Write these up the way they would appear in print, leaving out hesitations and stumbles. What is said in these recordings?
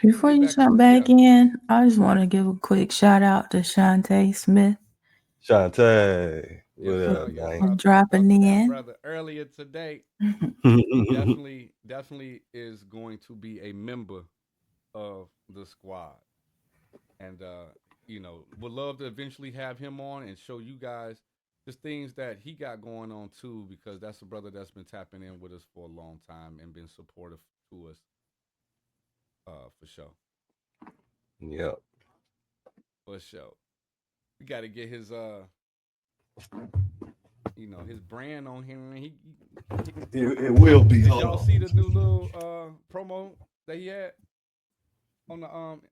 Before Get you back to jump it. Yeah. back in, I just want to give a quick shout out to Shantae Smith Shantae, Yes, what for, up, sir. Yes, man? sir. I for talked about dropping that in. brother earlier today. Definitely is going to be a member of the squad. And would love to eventually have him on and show you guys just things that he got going on too, because that's a brother that's been tapping in with us for a long time and been supportive to us, for sure. Yep. For sure. We got to get his his brand on here. He It will be. did Hold y'all on. see the new little promo that he had on the on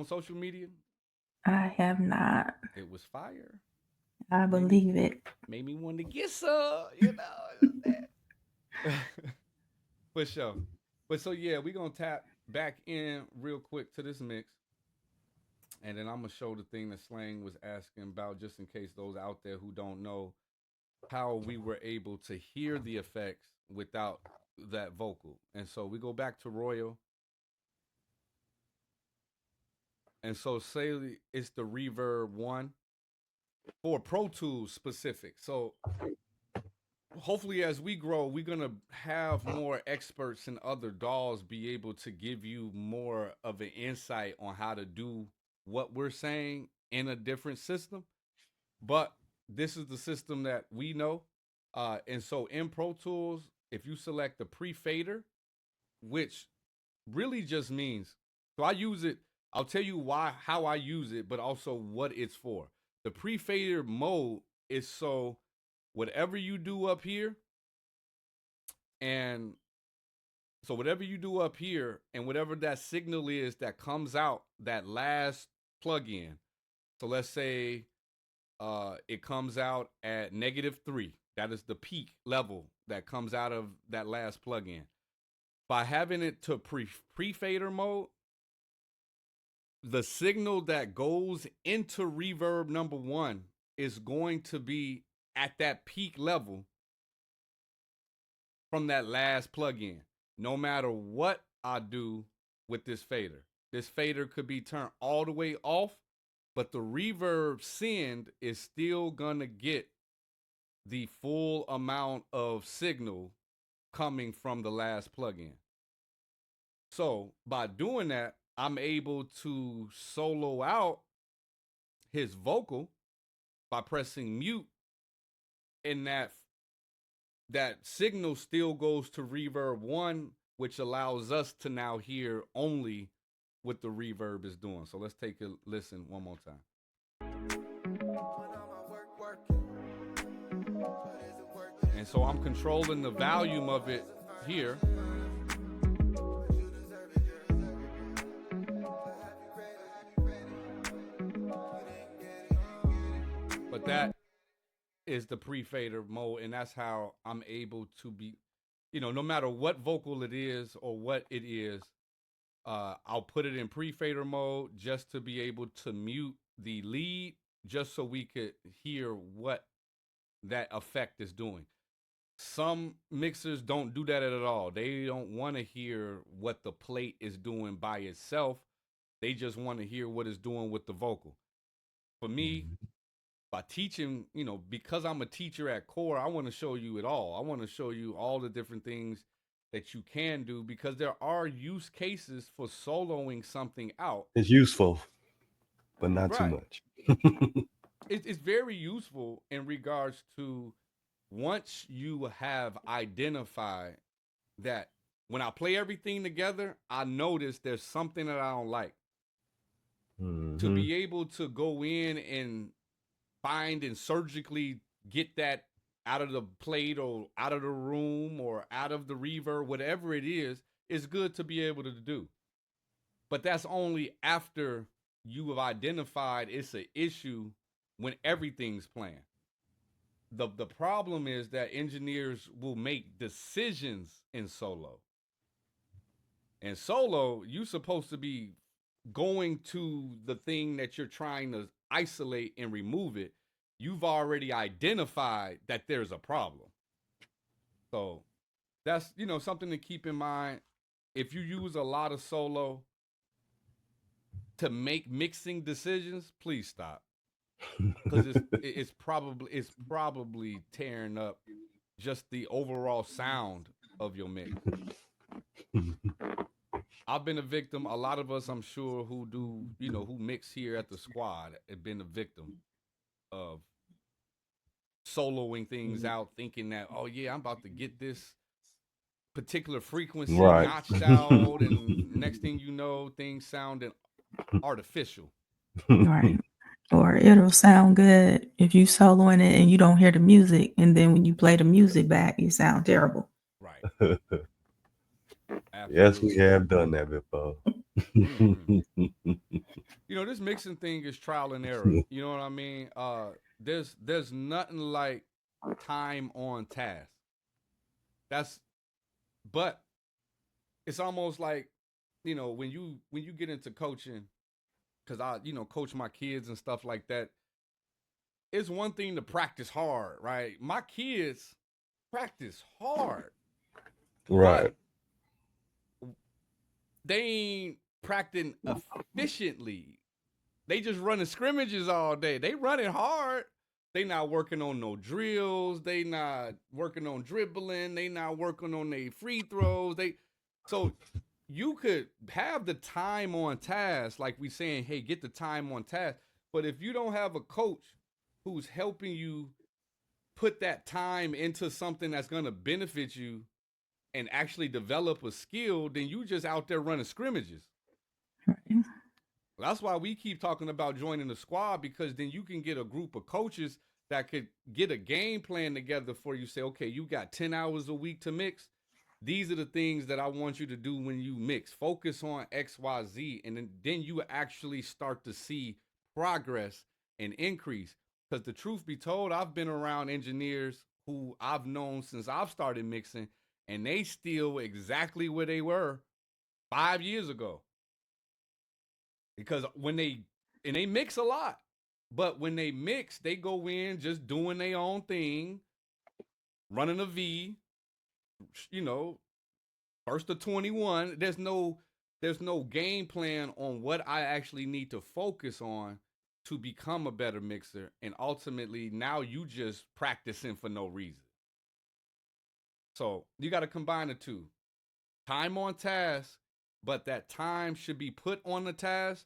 social media? I have not. It was fire. I Made me believe it. made me want to get some. For sure. But so yeah, we're gonna tap back in real quick to this mix. And then I'm gonna show the thing that Slang was asking about, just in case those out there who don't know how we were able to hear the effects without that vocal. And so we go back to Royal. And so say it's the Reverb one for Pro Tools specific. So hopefully as we grow, we're gonna have more experts and other dolls be able to give you more of an insight on how to do what we're saying in a different system. But this is the system that we know. And so in Pro Tools, if you select the pre-fader, which really just means, so I use it, I'll tell you why, how I use it, but also what it's for. The pre-fader mode is so whatever you do up here, and so whatever you do up here, and whatever that signal is that comes out that last plug-in. So let's say it comes out at -3. That is the peak level that comes out of that last plug-in. By having it to pre-fader mode, the signal that goes into reverb number one is going to be at that peak level from that last plug-in. No matter what I do with this fader. This fader could be turned all the way off, but the reverb send is still gonna get the full amount of signal coming from the last plugin. So by doing that, I'm able to solo out his vocal by pressing mute, and that signal still goes to reverb one, which allows us to now hear only what the reverb is doing. So let's take a listen one more time. And so I'm controlling the volume of it here. But that is the pre-fader mode, and that's how I'm able to be, no matter what vocal it is or what it is, I'll put it in pre-fader mode just to be able to mute the lead, just so we could hear what that effect is doing. Some mixers don't do that at all. They don't want to hear what the plate is doing by itself. They just want to hear what it's doing with the vocal. For me, Mhm. by teaching, because I'm a teacher at core, I want to show you it all. I want to show you all the different things that you can do, because there are use cases for soloing something out. It's useful, but not too Right. much. It's very useful in regards to, once you have identified that when I play everything together, I notice there's something that I don't like. To Hmm. be able to go in and find and surgically get that out of the plate or out of the room or out of the reverb, whatever it is good to be able to do. But that's only after you have identified it's an issue when everything's playing. The problem is that engineers will make decisions in solo. And solo, you're supposed to be going to the thing that you're trying to isolate and remove it. You've already identified that there's a problem. So that's something to keep in mind. If you use a lot of solo, to make mixing decisions, please stop. Because it's probably tearing up just the overall sound of your mix. I've been a victim. A lot of us, I'm sure, who do, who mix here at the squad have been a victim of soloing things out, thinking that, oh yeah, I'm about to get this particular frequency Right. notched out, and next thing you know, things sounding artificial. Right. Or it'll sound good if you soloing it and you don't hear the music, and then when you play the music back, you sound terrible. Right. Yes, we Absolutely. have done that before. Hmm. This mixing thing is trial and error. You know what I mean? There's nothing like time on task. That's but it's almost like, when you get into coaching, because I, coach my kids and stuff like that. It's one thing to practice hard, right? My kids practice hard, but Right. they ain't practicing efficiently. They just running scrimmages all day. They running hard. They not working on no drills. They not working on dribbling. They not working on their free throws. So you could have the time on task, like we saying, hey, get the time on task. But if you don't have a coach who's helping you put that time into something that's gonna benefit you and actually develop a skill, then you just out there running scrimmages. Right. That's why we keep talking about joining the squad, because then you can get a group of coaches that could get a game plan together for you. Say, okay, you got 10 hours a week to mix. These are the things that I want you to do when you mix. Focus on XYZ. And then you actually start to see progress and increase. Because the truth be told, I've been around engineers who I've known since I've started mixing, and they still exactly where they were 5 years ago. Because they mix a lot, but when they mix, they go in just doing their own thing, running a V, you know, first to 21. There's no game plan on what I actually need to focus on to become a better mixer, and ultimately now you just practicing for no reason. So you got to combine the two: time on task, but that time should be put on the task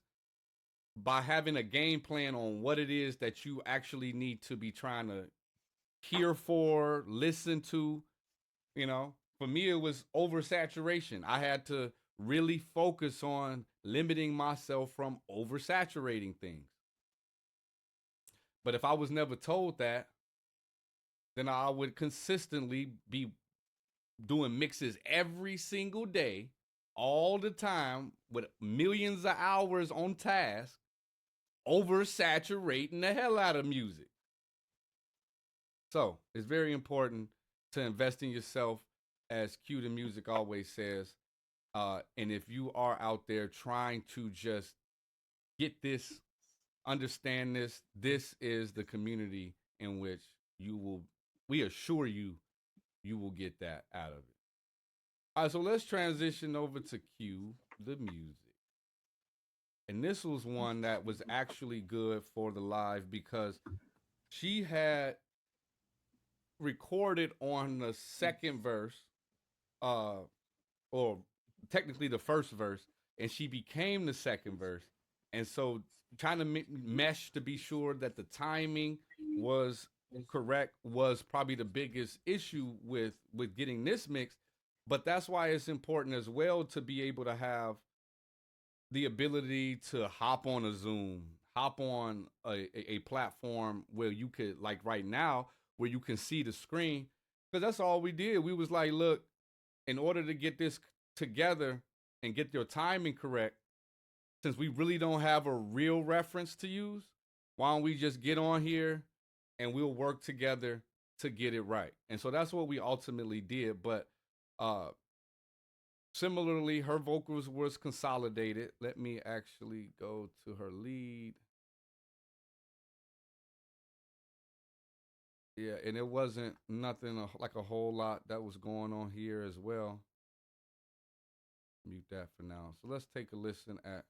by having a game plan on what it is that you actually need to be trying to hear for, listen to. For me, it was oversaturation. I had to really focus on limiting myself from oversaturating things. But if I was never told that, then I would consistently be doing mixes every single day, all the time, with millions of hours on task, oversaturating the hell out of music. So it's very important to invest in yourself, as Q the Music always says. And if you are out there trying to just get this, understand this is the community in which we assure you, you will get that out of it. All right, so let's transition over to Q the Music. And this was one that was actually good for the live, because she had recorded on the second verse, uh, or technically the first verse, and she became the second verse. And so trying to mesh to be sure that the timing was correct was probably the biggest issue with getting this mix. But that's why it's important as well to be able to have the ability to hop on a Zoom, hop on a platform where you could, like right now, where you can see the screen. Because that's all we did. We was like, look, in order to get this together and get your timing correct, since we really don't have a real reference to use, why don't we just get on here and we'll work together to get it right? And so that's what we ultimately did. But uh, similarly, her vocals was consolidated. Let me actually go to her lead. Yeah, and it wasn't nothing like a whole lot that was going on here as well. Mute that for now. So let's take a listen at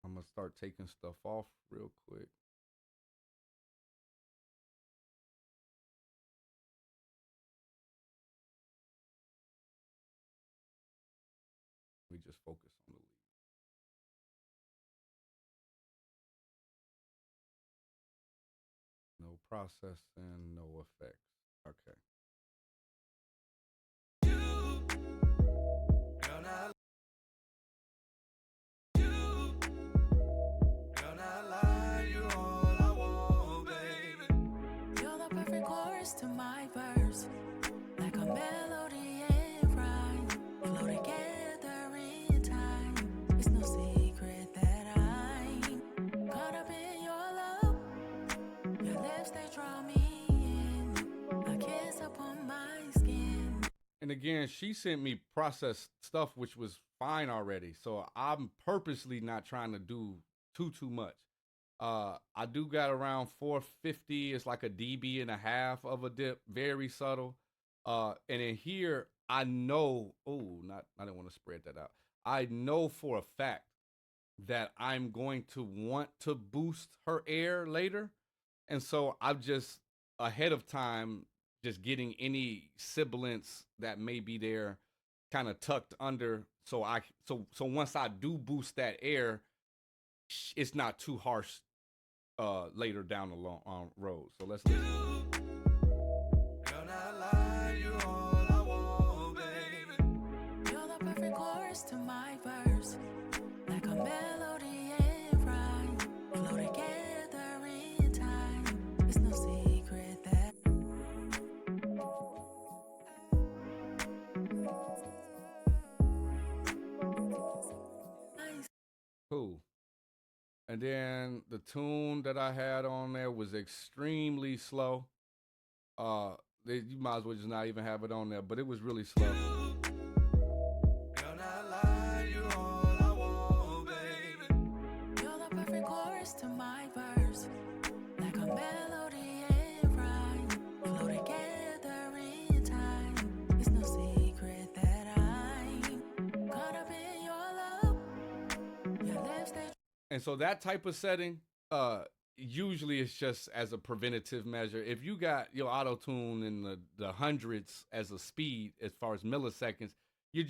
I'm gonna start taking stuff off real quick. We just focus on the lead. No processing, no effects. Okay. To my verse, like a melody and rhyme, flow together in time. It's no secret that I'm caught up in your love. Your lips, they draw me in, a kiss upon my skin. And again, she sent me processed stuff, which was fine already. So I'm purposely not trying to do too much. I do got around 450. It's like a dB and a half of a dip, very subtle. And in here, I know. Oh, not. I didn't want to spread that out. I know for a fact that I'm going to want to boost her air later, and so I'm just ahead of time, just getting any sibilance that may be there, kind of tucked under. So once I do boost that air, it's not too harsh later down the long road. So let's listen. You're the perfect chorus to my verse, like a melody and rhyme, flow together in time. It's no secret that Cool. And then the tune that I had on there was extremely slow. You might as well just not even have it on there, but it was really slow. you're the perfect chorus to my verse, like a melody and rhyme, flow together in time. It's no secret that I'm caught up in your love. Your lips, they And so that type of setting, usually it's just as a preventative measure. If you got your auto tune in the hundreds as a speed, as far as milliseconds, you're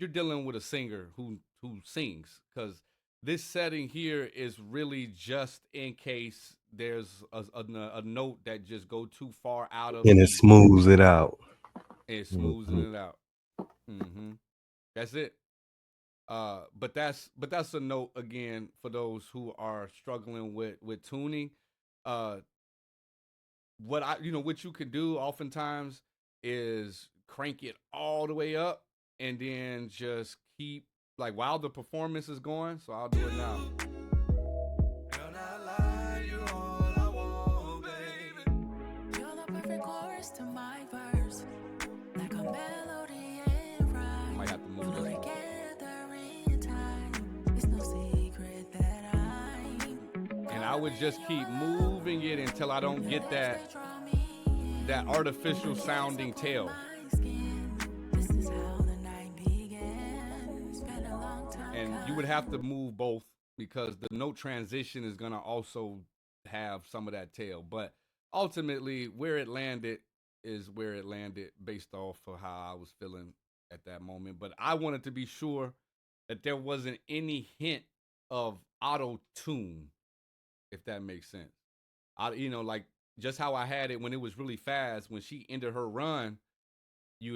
dealing with a singer who sings, because this setting here is really just in case there's a note that just go too far out of And it key. smooths it out. It's smoothing it out. That's it. But that's a note again for those who are struggling with tuning. What you could do oftentimes is crank it all the way up and then just keep, like, while the performance is going. So I'll do it now. You're the perfect chorus to my verse, like a melody and rhyme. Might have to move Flow this one. together in time. It's no secret that I'm. And I would just keep moving it until I don't get that artificial sounding tail. This is how the night began. Spent a long time. And you would have to move both, because the note transition is going to also have some of that tail. But ultimately, where it landed is where it landed based off of how I was feeling at that moment. But I wanted to be sure that there wasn't any hint of auto tune, if that makes sense. Like just how I had it when it was really fast, when she ended her run, you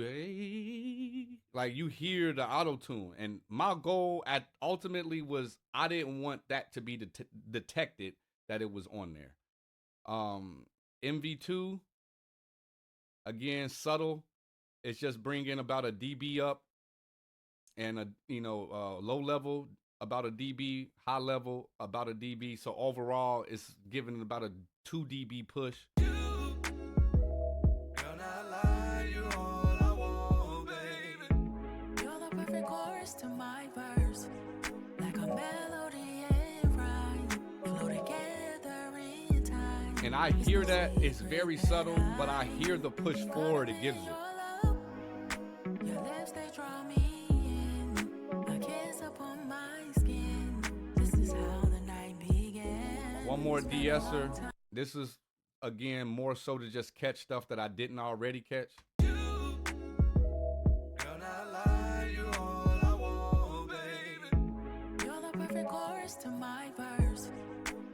hear the auto tune. And my goal ultimately was, I didn't want that to be detected that it was on there. MV2, again, subtle. It's just bringing about a dB up, and low level about a dB, high level about a dB. So overall, it's giving about a 2 dB push. To my verse, like a melody and rhyme, flow together in time. And I hear that it's very subtle, but I hear the push forward it gives it. Your lips, they draw me in, a kiss upon my skin. This is how more de-esser. This is, again, more so to just catch stuff that I didn't already catch. You're the perfect chorus to my verse,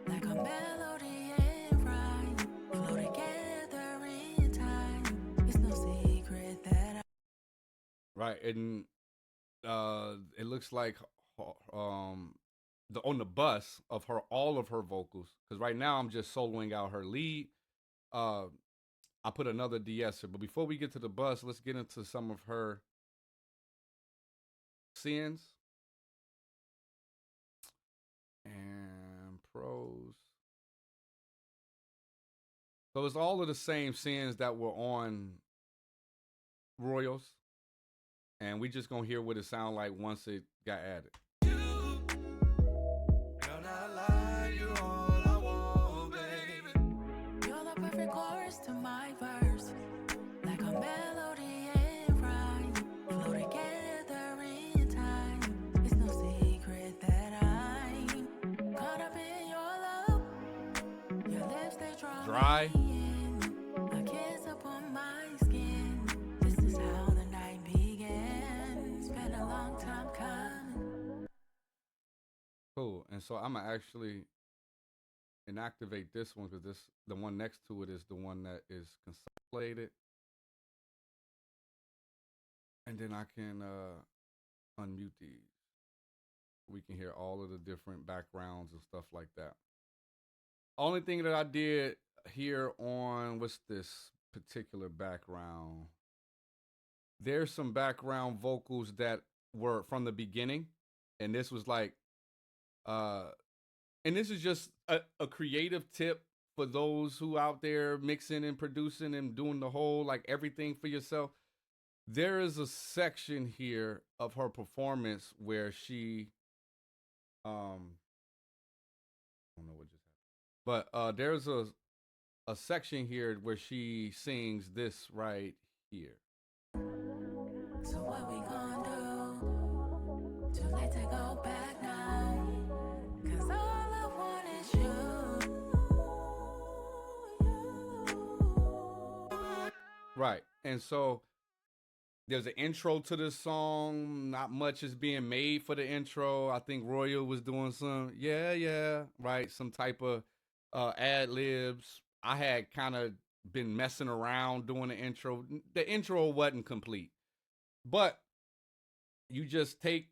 like a melody and rhyme. Flow together in time. It's no secret that Right, and it looks like the on the bus of her all of her vocals, because right now I'm just soloing out her lead. I put another de-esser, but before we get to the bus, let's get into some of her sins and pros. So it's all of the same sins that were on Royals, and we just gonna hear what it sound like once it got added. you're the perfect chorus to my verse, like a melody and rhyme. Flow together in time. It's no secret that I'm caught up in your love. Your lips they draw Dry. me in. A kiss upon my skin. This is how the night began. It's been a long time coming. Cool. And so I'm gonna actually inactivate this one because the one next to it is the one that is consolidated. And then I can unmute these. We can hear all of the different backgrounds and stuff like that. Only thing that I did here on what's this particular background? There's some background vocals that were from the beginning, and this was like and this is just a creative tip for those who out there mixing and producing and doing the whole like everything for yourself. There is a section here of her performance where she I don't know what just happened. But there's a section here where she sings this right here. So what we gon' do? Too late to go back now. 'Cause all I want is you. Right. And so there's an intro to this song. Not much is being made for the intro. I think Royal was doing some, right, some type of ad libs. I had kind of been messing around doing the intro. The intro wasn't complete, but you just take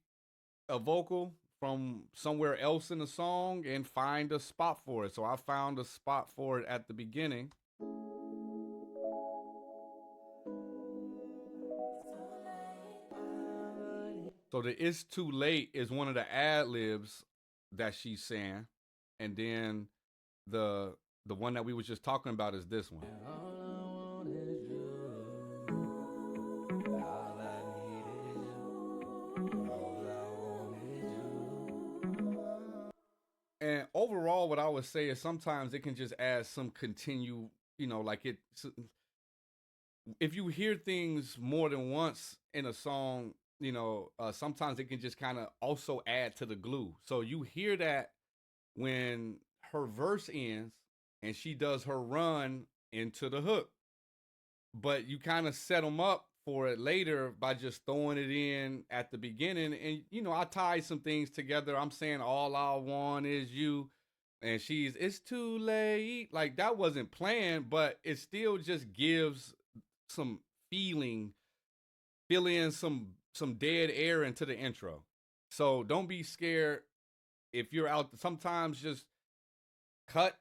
a vocal from somewhere else in the song and find a spot for it. So I found a spot for it at the beginning. So the "It's Too Late" is one of the ad libs that she's saying, and then the one that we was just talking about is this one. And overall, what I would say is sometimes it can just add some continue, like it. If you hear things more than once in a song, sometimes it can just kind of also add to the glue. So you hear that when her verse ends and she does her run into the hook, but you kind of set them up for it later by just throwing it in at the beginning. And I tied some things together. I'm saying all I want is you, and it's too late. Like that wasn't planned, but it still just gives some fill in some dead air into the intro. So don't be scared if you're out. Sometimes just cut,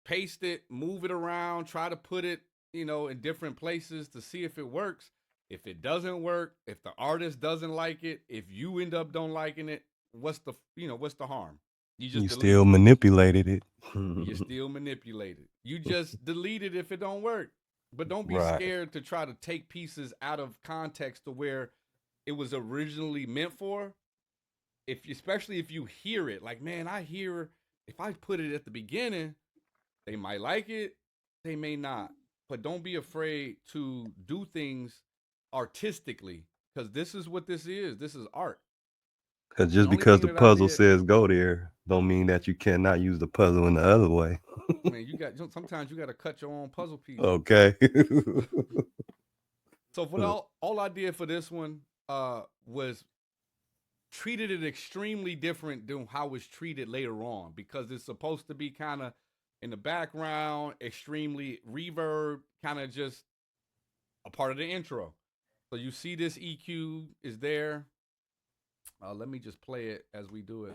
paste it, move it around, try to put it, in different places to see if it works. If it doesn't work, if the artist doesn't like it, if you end up don't liking it, what's the harm? You still manipulated it. You still manipulated. You just delete it if it don't work. But don't be scared to try to take pieces out of context to where it was originally meant for. Especially if you hear it, like, man, I hear if I put it at the beginning, they might like it, they may not. But don't be afraid to do things artistically, because this is what this is. This is art. Because The just only because thing the that I puzzle did, says go there, don't mean that you cannot use the puzzle in the other way. man, sometimes you got to cut your own puzzle piece. Okay. So for all I did for this one was treated it extremely different than how it's treated later on, because it's supposed to be kind of in the background, extremely reverb, kind of just a part of the intro. So you see this EQ is there. Let me just play it as we do it.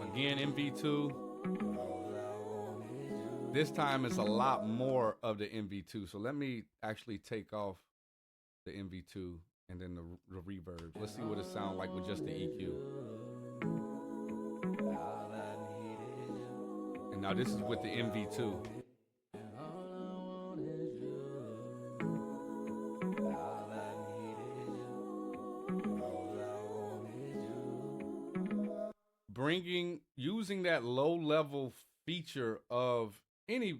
Again, MV2. This time it's a lot more of the MV2. So let me actually take off the MV2 and then the reverb. Let's see what it sounds like with just the EQ. And now this is with the MV2. Using that low level feature of any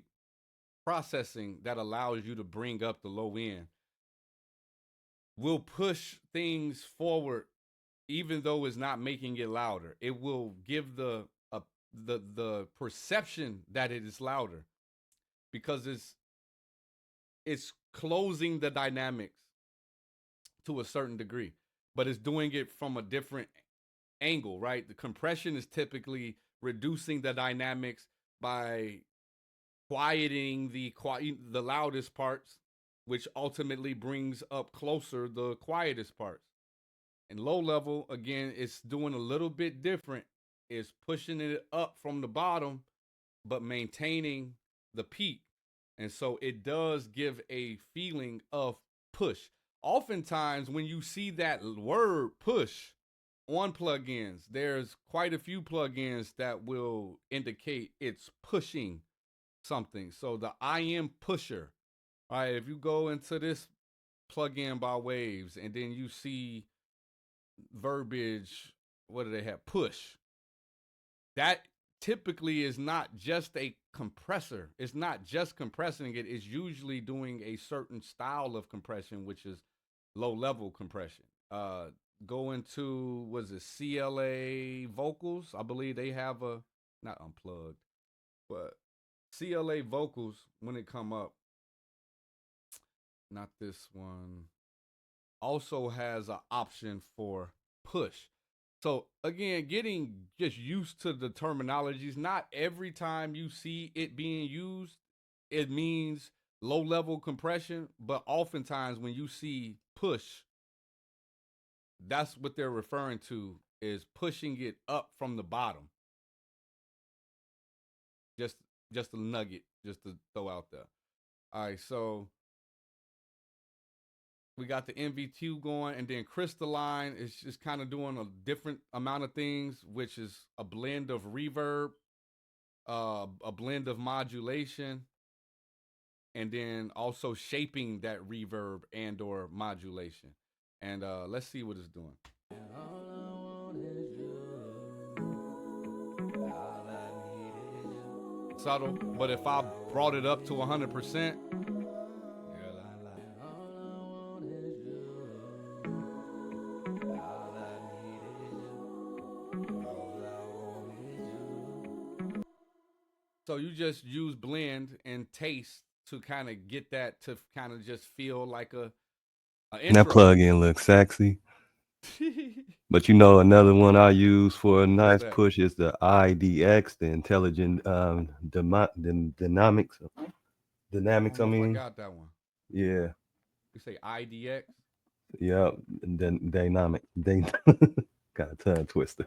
processing that allows you to bring up the low end will push things forward, even though it's not making it louder. It will give the perception that it is louder, because it's closing the dynamics to a certain degree, but it's doing it from a different angle, right? The compression is typically reducing the dynamics by quieting the loudest parts, which ultimately brings up closer the quietest parts. And low level, again, it's doing a little bit different. It's pushing it up from the bottom, but maintaining the peak. And so it does give a feeling of push. Oftentimes, when you see that word push on plugins, there's quite a few plugins that will indicate it's pushing something. So the I am pusher. All right, if you go into this plugin by Waves and then you see verbiage, what do they have? Push. That typically is not just a compressor. It's not just compressing it. It's usually doing a certain style of compression, which is low level compression. Go into, was it CLA vocals? I believe they have a, not unplugged, but CLA vocals, when it come up, not this one, also has an option for push. So again, getting just used to the terminologies. Not every time you see it being used, it means low level compression, but oftentimes when you see push, that's what they're referring to, is pushing it up from the bottom. Just a nugget, just to throw out there. All right, so we got the MV2 going, and then Crystalline is just kind of doing a different amount of things, which is a blend of reverb, a blend of modulation, and then also shaping that reverb and or modulation. And let's see what it's doing. Subtle, but if I brought it up to 100%, so you just use blend and taste to kind of get that to kind of just feel like a intro. That plug-in looks sexy. But you know, another one I use for a nice push is the IDX, the Intelligent Dynamics. Dynamics, I mean. I got that one. Yeah. You say IDX? Yeah, dynamic. Got a tongue twister.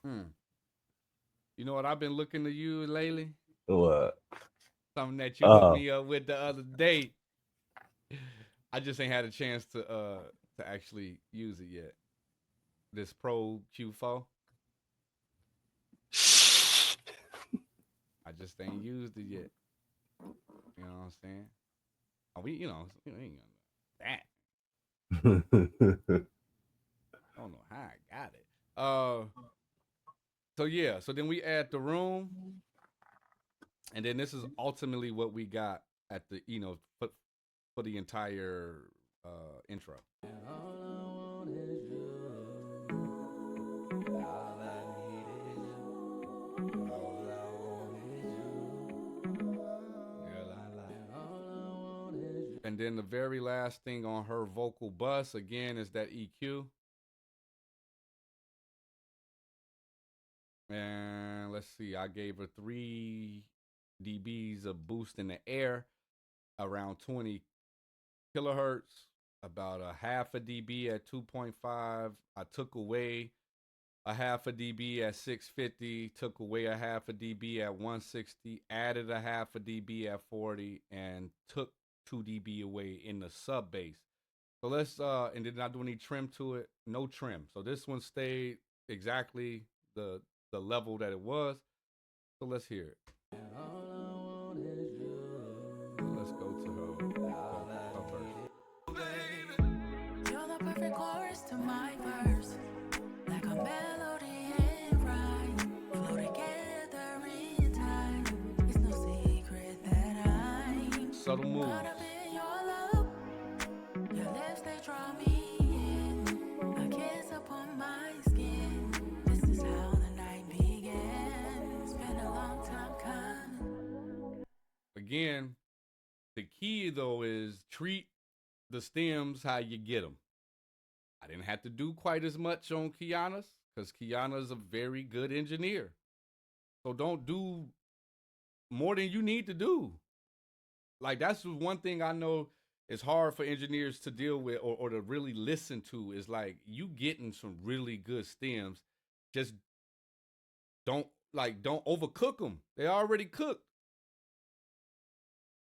You know what I've been looking to use lately? What? Something that you hooked me up with the other day. I just ain't had a chance to actually use it yet. This Pro Q4. I just ain't used it yet. You know what I'm saying? We ain't gonna that. I don't know how I got it. So yeah, so then we add the room, and then this is ultimately what we got at the for the entire intro. And then the very last thing on her vocal bus, again, is that EQ. And let's see, I gave her 3 dBs of boost in the air, around 20 kilohertz, about a half a dB at 2.5. I took away a half a dB at 650, took away a half a dB at 160, added a half a dB at 40, and took 2 dB away in the sub bass. So let's and did not do any trim to it, no trim. So this one stayed exactly the level that it was. So let's hear it. Let's go to her verse. You're the perfect chorus to my verse, like a melody and rhyme, flow together in time. It's no secret that I'm Subtle moves. caught up in your love. Your lips, they draw me in, a kiss upon my skin. This is how the night began. It's been a long time coming. Again, the key though is treat the stems how you get them. I didn't have to do quite as much on Kiana's because Kiana's a very good engineer. So don't do more than you need to do. Like that's one thing I know is hard for engineers to deal with or to really listen to is like you getting some really good stems. Just don't overcook them. They already cooked.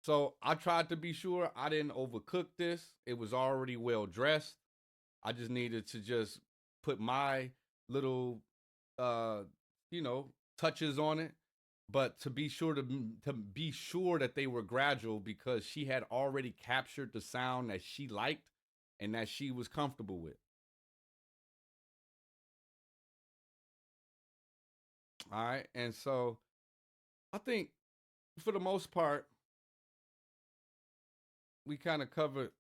So I tried to be sure I didn't overcook this. It was already well dressed. I just needed to just put my little, touches on it. But to be sure that they were gradual because she had already captured the sound that she liked and that she was comfortable with. All right, and so I think for the most part we kind of covered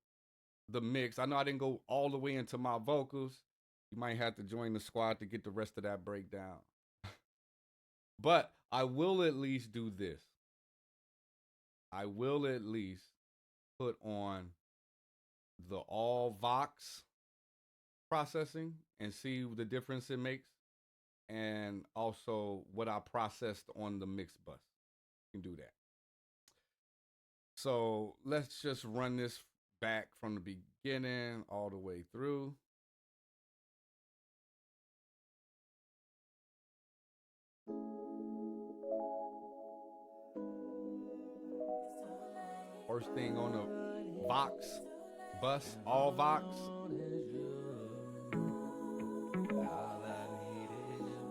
the mix. I know I didn't go all the way into my vocals. You might have to join the squad to get the rest of that breakdown. But I will at least do this. I will at least put on the all Vox processing and see the difference it makes. And also what I processed on the mix bus. You can do that. So let's just run this back from the beginning all the way through. First thing on the Vox bus, all Vox,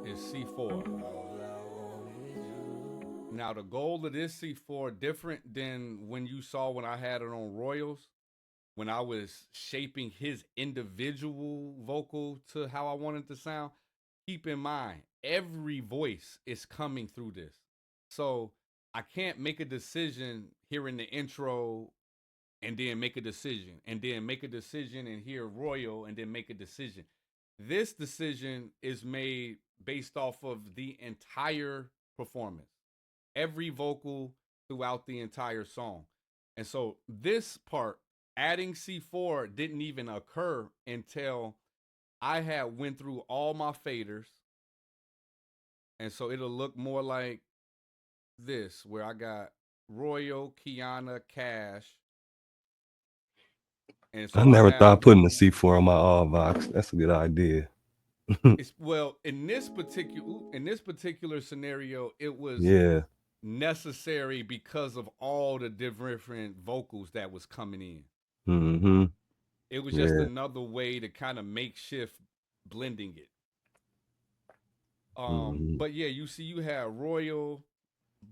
is C4. Now the goal of this C4 different than when you saw when I had it on Royals, when I was shaping his individual vocal to how I wanted to sound. Keep in mind, every voice is coming through this. So I can't make a decision hearing the intro and then make a decision and then make a decision and hear Royal and then make a decision. This decision is made based off of the entire performance, every vocal throughout the entire song. And so this part, adding C4 didn't even occur until I had went through all my faders. And so it'll look more like this, where I got Royal, Kiana, Cash. And so I never thought putting a C4 on my all Vox. That's a good idea. Well, in this particular scenario, it was necessary because of all the different vocals that was coming in. Mm-hmm. It was just another way to kind of makeshift blending it. But yeah, you see, you have Royal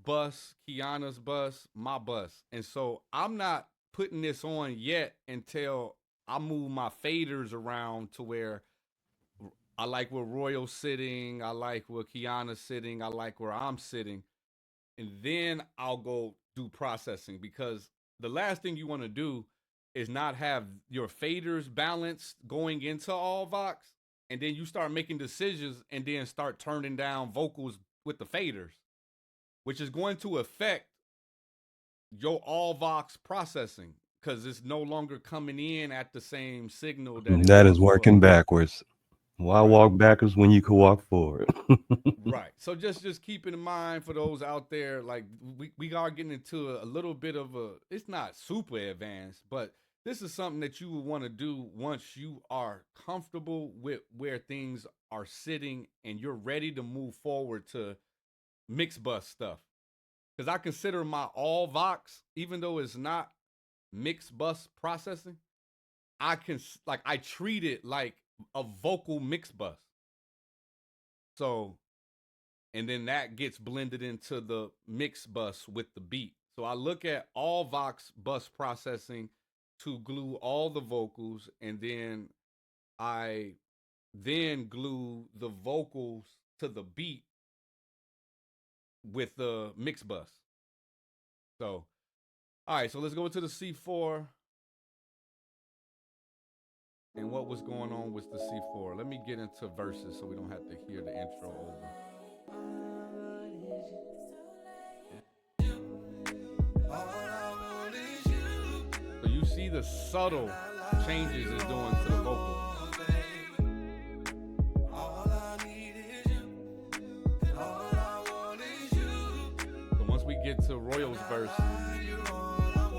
bus, Kiana's bus, my bus, and so I'm not putting this on yet until I move my faders around to where I like where Royal's sitting, I like where Kiana's sitting, I like where I'm sitting, and then I'll go do processing because the last thing you want to do is not have your faders balanced going into all vox, and then you start making decisions and then start turning down vocals with the faders, which is going to affect your all vox processing because it's no longer coming in at the same signal that it That was is for. working backwards. Why Right. walk backwards when you can walk forward? Right. So just keep in mind for those out there, like we are getting into a little bit of a, it's not super advanced, but this is something that you would want to do once you are comfortable with where things are sitting and you're ready to move forward to mix bus stuff. Because I consider my all vox, even though it's not mix bus processing, I treat it like a vocal mix bus. So, and then that gets blended into the mix bus with the beat. So I look at all vox bus processing to glue all the vocals, and then I glue the vocals to the beat with the mix bus. So, all right, so let's go to the C4 and what was going on with the C4. Let me get into verses so we don't have to hear the intro over. So you see the subtle changes it's doing to the vocal. So once we get to Royal's verse,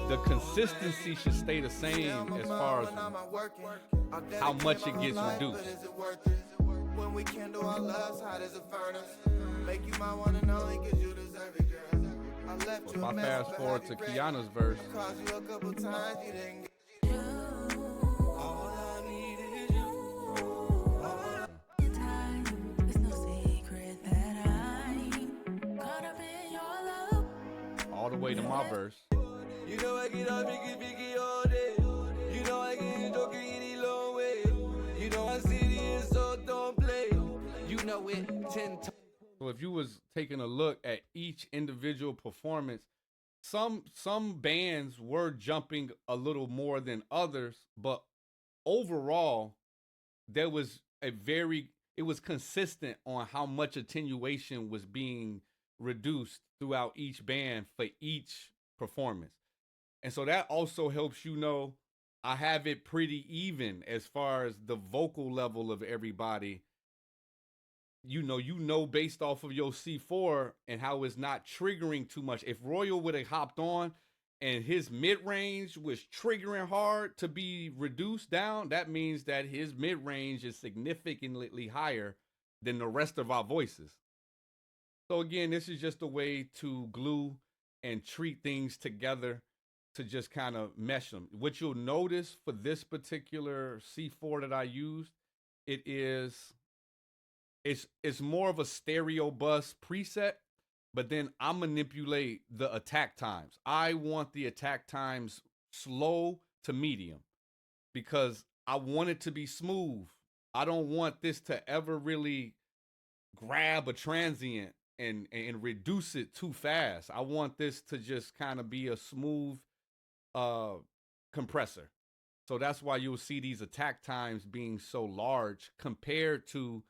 the consistency should stay the same as far as how much it gets reduced. When we kindle our loves hot as a furnace, make you my one and only 'cause you deserve it, girl. I left So you if a I mess, fast but forward have to you prayed? Kiana's verse, Called you a couple times, you didn't get all I need is you. Time, it's no secret that I'm caught up in your love. all the way to my verse. You know I get up picky all day. You know I get joking any long way. You know I see it, so don't play. You know it 10 times. So if you was taking a look at each individual performance, some bands were jumping a little more than others, but overall there was it was consistent on how much attenuation was being reduced throughout each band for each performance. And so that also helps you know I have it pretty even as far as the vocal level of everybody. You know based off of your C4 and how it's not triggering too much. If Royal would have hopped on and his mid-range was triggering hard to be reduced down, that means that his mid-range is significantly higher than the rest of our voices. So again, this is just a way to glue and treat things together to just kind of mesh them. What you'll notice for this particular C4 that I used, it's more of a stereo bus preset, but then I manipulate the attack times. I want the attack times slow to medium because I want it to be smooth. I don't want this to ever really grab a transient and reduce it too fast. I want this to just kind of be a smooth compressor. So that's why you'll see these attack times being so large compared to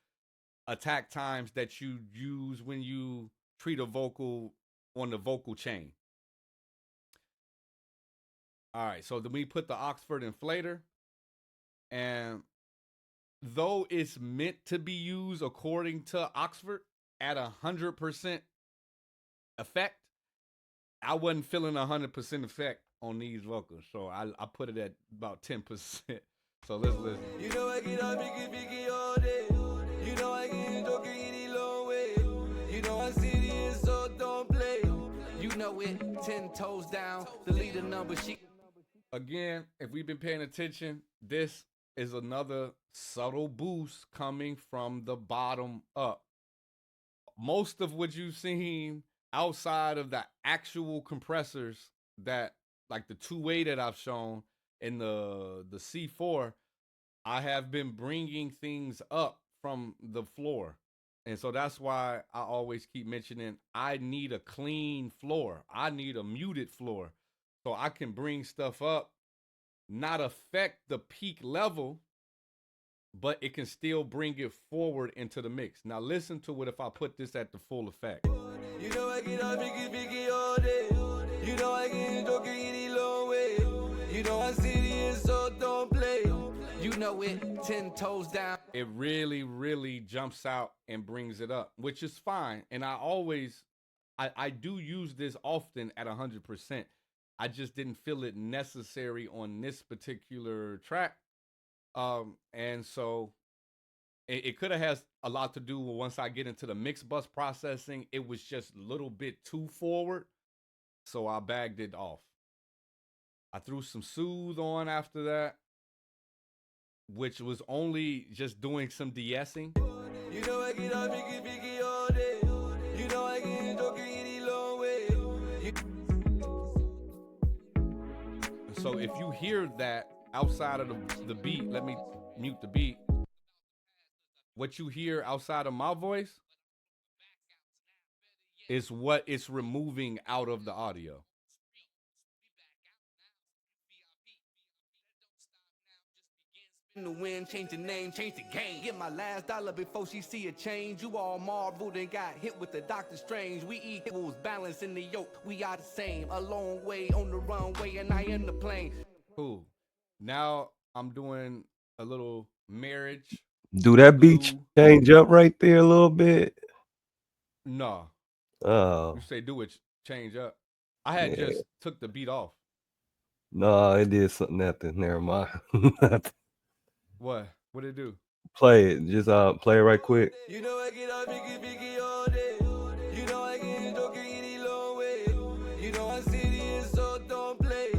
attack times that you use when you treat a vocal on the vocal chain. All right, so then we put the Oxford inflator, and though it's meant to be used according to Oxford at 100% effect, I wasn't feeling 100% effect on these vocals, so I put it at about 10%. So let's listen. You know I get up picky all day. You know I get joking any long way. You know I see it, so don't play. You know it 10 toes down. The leader number she. Again, if we've been paying attention, this is another subtle boost coming from the bottom up. Most of what you've seen outside of the actual compressors that, like the two-way that I've shown in the C4, I have been bringing things up from the floor. And so that's why I always keep mentioning I need a clean floor. I need a muted floor so I can bring stuff up not affect the peak level, but it can still bring it forward into the mix. Now listen to it if I put this at the full effect. You know I get up, biggie all day. You know I get joking any long way. You know I'm serious, so don't play. You know it, 10 toes down. It really, really jumps out and brings it up, which is fine. And I do use this often at 100%. I just didn't feel it necessary on this particular track. And so it could have has a lot to do with once I get into the mix bus processing, it was just a little bit too forward. So I bagged it off. I threw some soothe on after that, which was only just doing some de-essing. You know I get up, biggie all day. You know I get joking any long way. So if you hear that outside of the beat, let me mute the beat. What you hear outside of my voice is what it's removing out of the audio. In the wind, change the name, change the game. Get my last dollar before she see a change. You all marveled and got hit with the Doctor Strange. We equals, balance in the yoke. We are the same. A long way on the runway, and I in the plane. Cool. Now I'm doing a little marriage. Do that beat change up right there a little bit? No. Oh. You say do it change up. I had just took the beat off. No, it did something after. Never mind. What? What did it do? Play it. Just play it right quick. You know I get up, biggie all day. You know I get joking any long way. You know I'm serious, so don't play.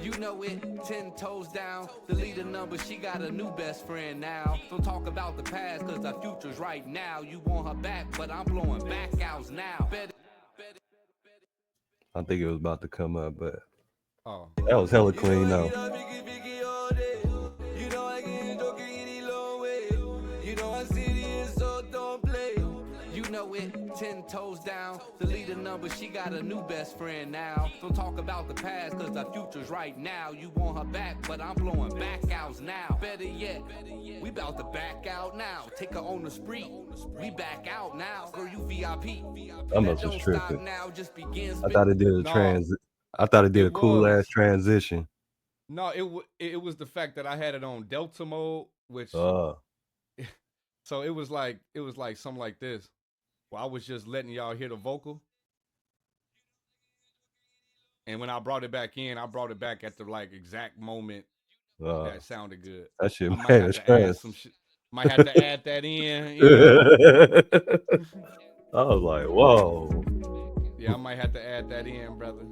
You know it, 10 toes down. Delete a number, she got a new best friend now. Don't talk about the past, cause the future's right now. You want her back, but I'm blowing back outs now. I think it was about to come up, but that was hella clean though. You know I get joking any long way. You know I'm serious, so don't play. You know it, 10 toes down. Delete a number, she got a new best friend now. Don't talk about the past, cause the future's right now. You want her back, but I'm blowing back outs now. Better yet, we bout to back out now. Take her on the street, we back out now. Girl, you VIP. I must was tripping. Now, just begins. I thought it did I thought it did a cool ass transition. No, it was the fact that I had it on Delta mode, which so it was like something like this. Well, I was just letting y'all hear the vocal. And when I brought it back in, I brought it back at the like exact moment that sounded good. That shit I might have to add some shit. Might have to add that in. You know? I was like, whoa. Yeah, I might have to add that in, brother.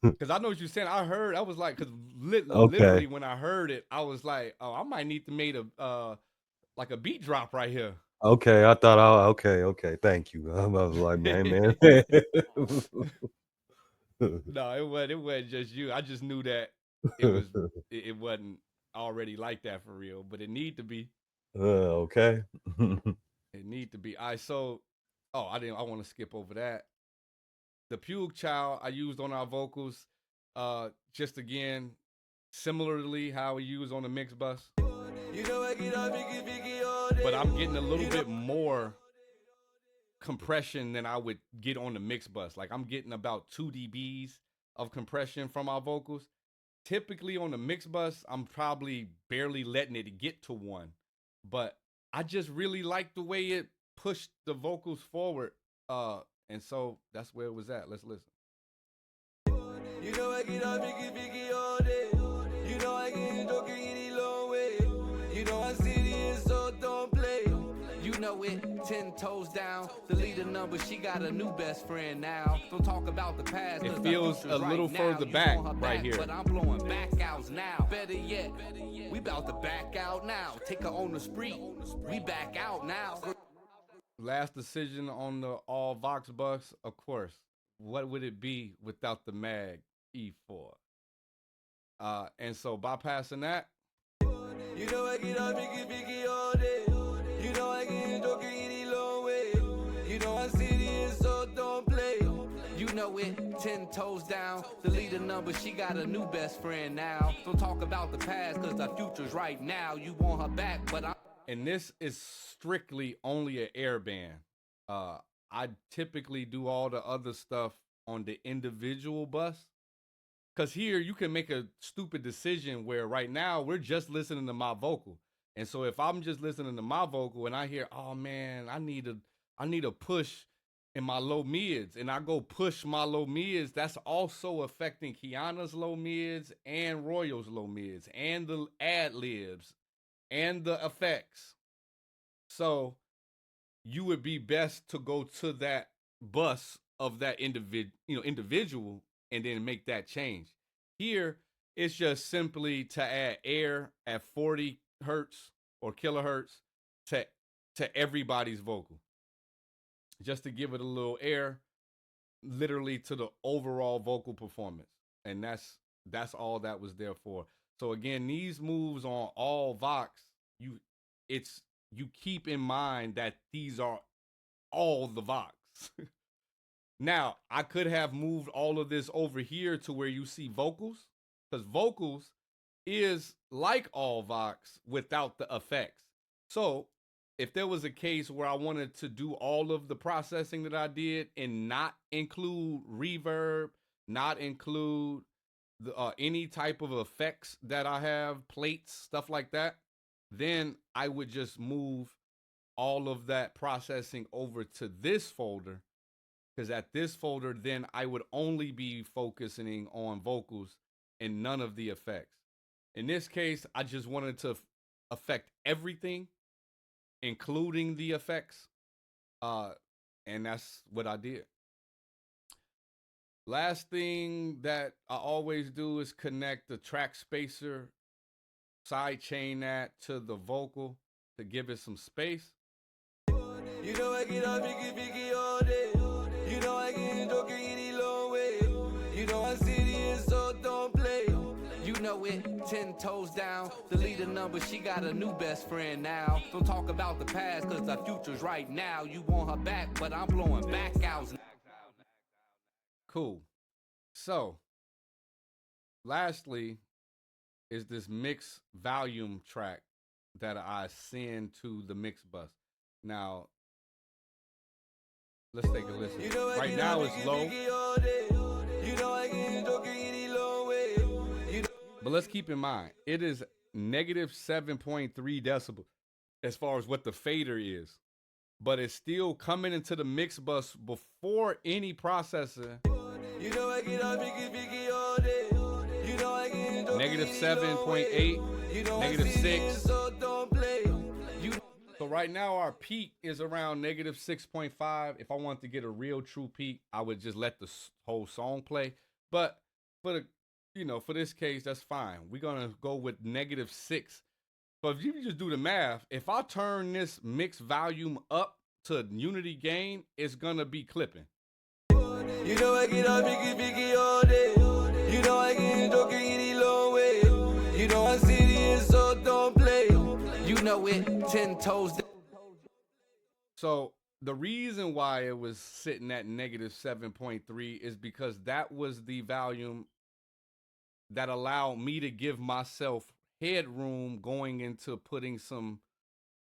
Because I know what you're saying. I heard, I was like, because literally when I heard it, I was like, oh, I might need to make like a beat drop right here. Okay, I thought, okay, thank you. I was like, man. No, it wasn't just you. I just knew that it wasn't already like that for real, but it need to be. Okay. It need to be. I want to skip over that. The Puke Child I used on our vocals, just again, similarly how we use on the mix bus. You know I get up, biggie all day. But I'm getting a little bit more compression than I would get on the mix bus. Like I'm getting about 2 dBs of compression from our vocals. Typically on the mix bus, I'm probably barely letting it get to 1. But I just really like the way it pushed the vocals forward. And so that's where it was at. Let's listen. You know I get up, biggie all day. You know I get joking any long way. You know I'm serious, so don't play. You know it, 10 toes down. Delete a number, she got a new best friend now. Don't talk about the past. It feels a little further back right here. But I'm blowing back outs now. Better yet, we bout to back out now. Take her on the street, we back out now. Last decision on the all Vox bus, of course. What would it be without the Mag E4? And so bypassing that. You know I get up, biggie all day. You know I get joking any long way. You know I'm serious, so don't play. You know it, 10 toes down. Delete a number, she got a new best friend now. Don't talk about the past, cause the future's right now. You want her back, but I'm... And this is strictly only an air band. I typically do all the other stuff on the individual bus. Because here you can make a stupid decision where right now we're just listening to my vocal. And so if I'm just listening to my vocal and I hear, oh man, I need a push in my low mids, and I go push my low mids, that's also affecting Kiana's low mids and Royal's low mids and the ad libs and the effects. So you would be best to go to that bus of that individual and then make that change. Here, it's just simply to add air at 40 hertz or kilohertz to everybody's vocal. Just to give it a little air, literally to the overall vocal performance. And that's all that was there for. So again, these moves on all Vox, you keep in mind that these are all the Vox. Now, I could have moved all of this over here to where you see vocals, because vocals is like all Vox without the effects. So if there was a case where I wanted to do all of the processing that I did and not include reverb, not include any type of effects that I have, plates, stuff like that, then I would just move all of that processing over to this folder, because at this folder, then I would only be focusing on vocals and none of the effects. In this case, I just wanted to affect everything, including the effects. And that's what I did. Last thing that I always do is connect the track spacer, side chain that to the vocal to give it some space. You know I get up, biggie all day. You know I get joking any long way. You know I'm serious, so don't play. You know it, 10 toes down. Delete a number, she got a new best friend now. Don't talk about the past, cause the future's right now. You want her back, but I'm blowing back out. Cool. So, lastly, is this mix volume track that I send to the mix bus. Now, let's take a listen. Right now it's low. But let's keep in mind, it is negative 7.3 decibels as far as what the fader is. But it's still coming into the mix bus before any processor. You know I get up, biggie all day. You know I get negative 7.8, negative 6. So don't play. So right now our peak is around negative 6.5. If I want to get a real true peak, I would just let the whole song play. But for for this case, that's fine. We're gonna go with negative 6. So if you just do the math, if I turn this mix volume up to unity gain, it's gonna be clipping. You know I get up, biggie all day. You know I get joking any long way. You know I'm serious, so don't play. You know it, 10 toes down. So the reason why it was sitting at negative 7.3 is because that was the volume that allowed me to give myself headroom going into putting some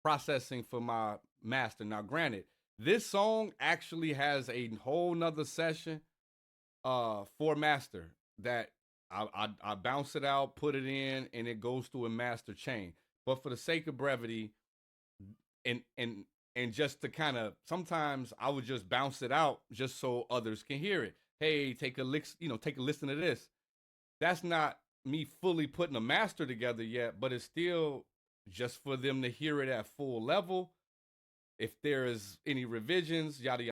processing for my master. Now, granted, this song actually has a whole nother session for master that I bounce it out, put it in, and it goes through a master chain. But for the sake of brevity, and just to kind of, sometimes I would just bounce it out just so others can hear it. Hey, take a listen to this. That's not me fully putting a master together yet, but it's still just for them to hear it at full level. If there is any revisions, yada yada.